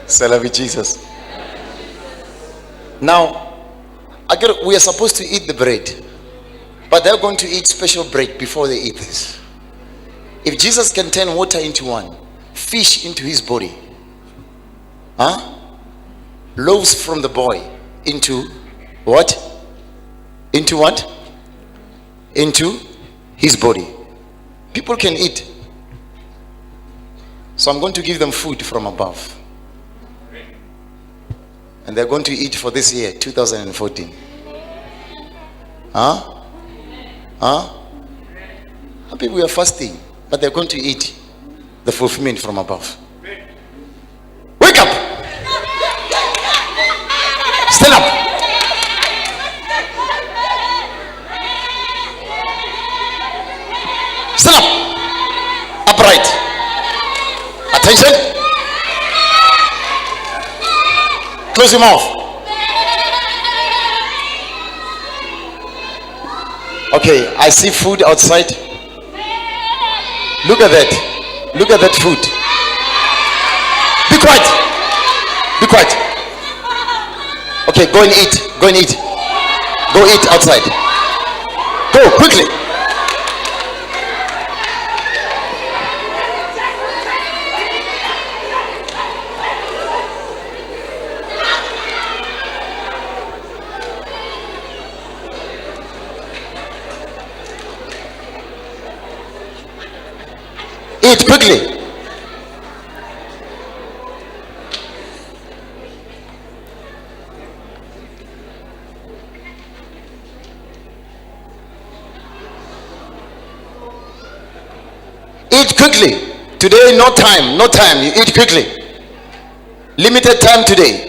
Celebrate Jesus. Now, we are supposed to eat the bread, but they're going to eat special bread before they eat this. If Jesus can turn water into wine, fish into his body, loaves from the boy into what? Into what? Into his body. People can eat. So I'm going to give them food from above. And they're going to eat for this year, 2014. Happy we are fasting, but they're going to eat the fulfillment from above. Wake up! Stand up! Stand up! Upright. Attention! Close your mouth. Okay, I see food outside. Look at that. Look at that food. Be quiet. Be quiet. Okay, go and eat. Go and eat. Go eat outside. Go quickly. Eat quickly. Eat quickly. Today, no time. No time. You eat quickly. Limited time today.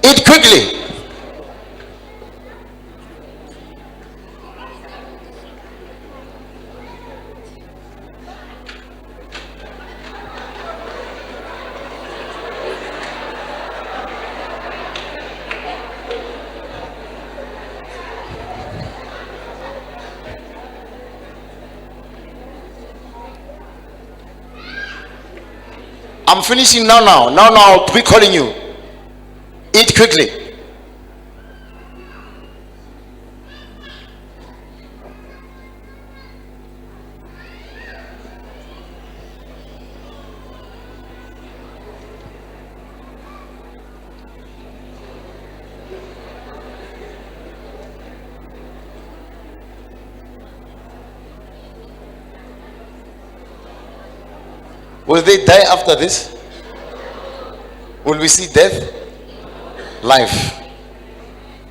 Eat quickly. I'm finishing now. Now I'll be calling you. Eat quickly. Will they die after this? Will we see death? Life.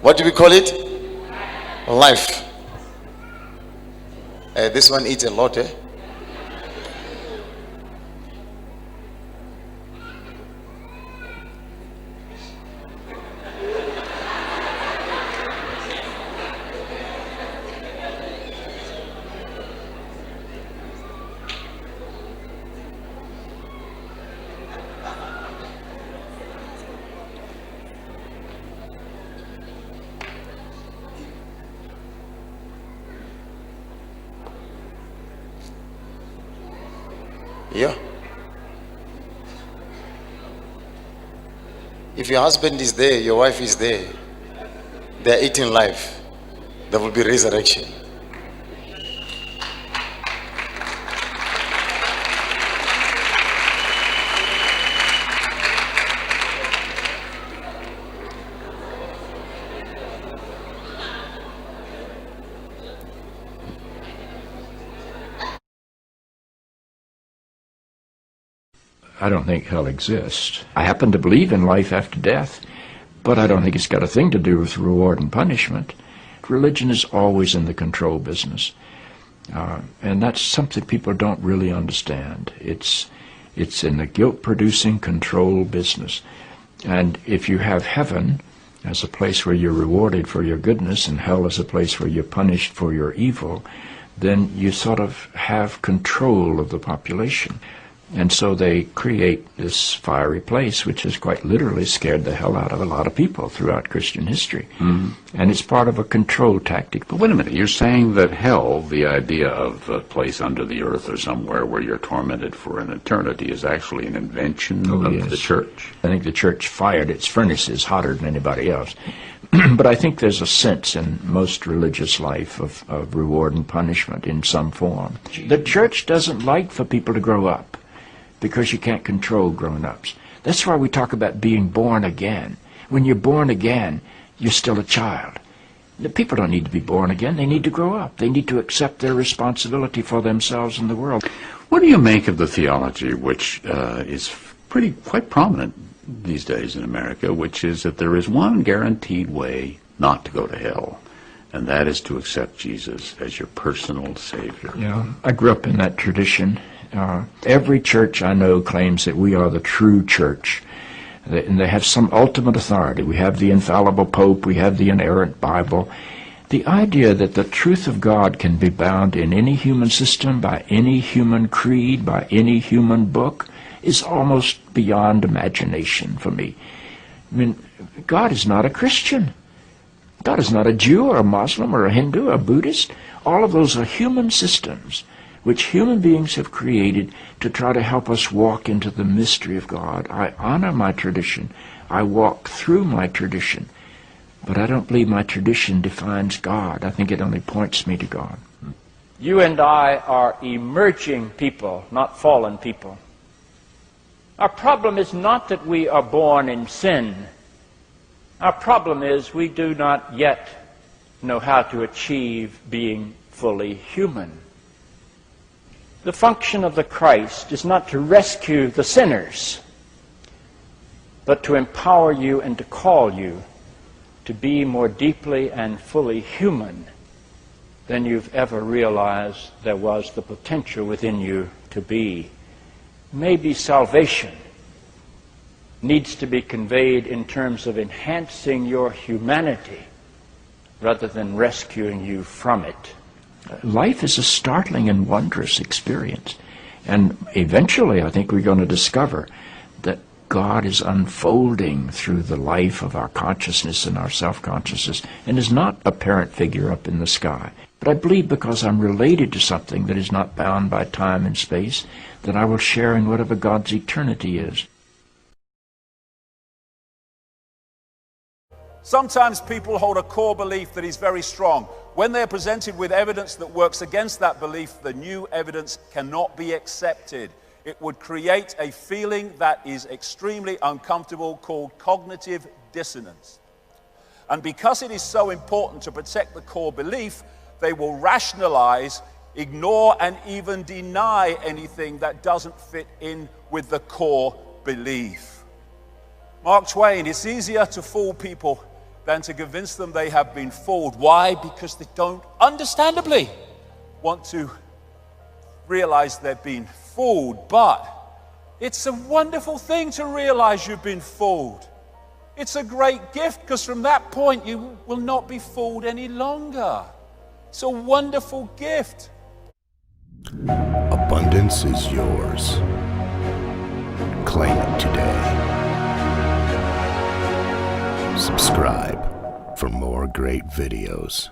What do we call it? Life. This one eats a lot, eh? Yeah. If your husband is there, your wife is there, they're eating life, there will be resurrection. I don't think hell exists. I happen to believe in life after death, But I don't think it's got a thing to do with reward and punishment. Religion is always in the control business. And that's something people don't really understand. It's in the guilt-producing control business. And if you have heaven as a place where you're rewarded for your goodness and hell as a place where you're punished for your evil, then you sort of have control of the population. And so they create this fiery place, which has quite literally scared the hell out of a lot of people throughout Christian history. Mm-hmm. And it's part of a control tactic. But wait a minute, you're saying that hell, the idea of a place under the earth or somewhere where you're tormented for an eternity, is actually an invention of the church? I think the church fired its furnaces hotter than anybody else. But I think there's a sense in most religious life of reward and punishment in some form. The church doesn't like for people to grow up, because you can't control grown-ups. That's why we talk about being born again. When you're born again, you're still a child. The people don't need to be born again. They need to grow up. They need to accept their responsibility for themselves and the world. What do you make of the theology, which is quite prominent these days in America, which is that there is one guaranteed way not to go to hell, and that is to accept Jesus as your personal Savior? Yeah, I grew up in that tradition. Every church I know claims that we are the true church, and they have some ultimate authority. We have the infallible Pope, we have the inerrant Bible. The idea that the truth of God can be bound in any human system, by any human creed, by any human book, is almost beyond imagination for me. I mean, God is not a Christian. God is not a Jew or a Muslim or a Hindu or a Buddhist. All of those are human systems which human beings have created to try to help us walk into the mystery of God. I honor my tradition. I walk through my tradition. But I don't believe my tradition defines God. I think it only points me to God. You and I are emerging people, not fallen people. Our problem is not that we are born in sin. Our problem is we do not yet know how to achieve being fully human. The function of the Christ is not to rescue the sinners, but to empower you and to call you to be more deeply and fully human than you've ever realized there was the potential within you to be. Maybe salvation needs to be conveyed in terms of enhancing your humanity rather than rescuing you from it. Life is a startling and wondrous experience. And eventually, I think we're going to discover that God is unfolding through the life of our consciousness and our self-consciousness and is not a parent figure up in the sky. But I believe because I'm related to something that is not bound by time and space, that I will share in whatever God's eternity is. Sometimes people hold a core belief that is very strong. When they are presented with evidence that works against that belief, the new evidence cannot be accepted. It would create a feeling that is extremely uncomfortable called cognitive dissonance. And because it is so important to protect the core belief, they will rationalize, ignore, and even deny anything that doesn't fit in with the core belief. Mark Twain, it's easier to fool people than to convince them they have been fooled. Why? Because they don't, understandably, want to realize they've been fooled. But it's a wonderful thing to realize you've been fooled. It's a great gift, because from that point you will not be fooled any longer. It's a wonderful gift. Abundance is yours. Claim it today. Subscribe for more great videos.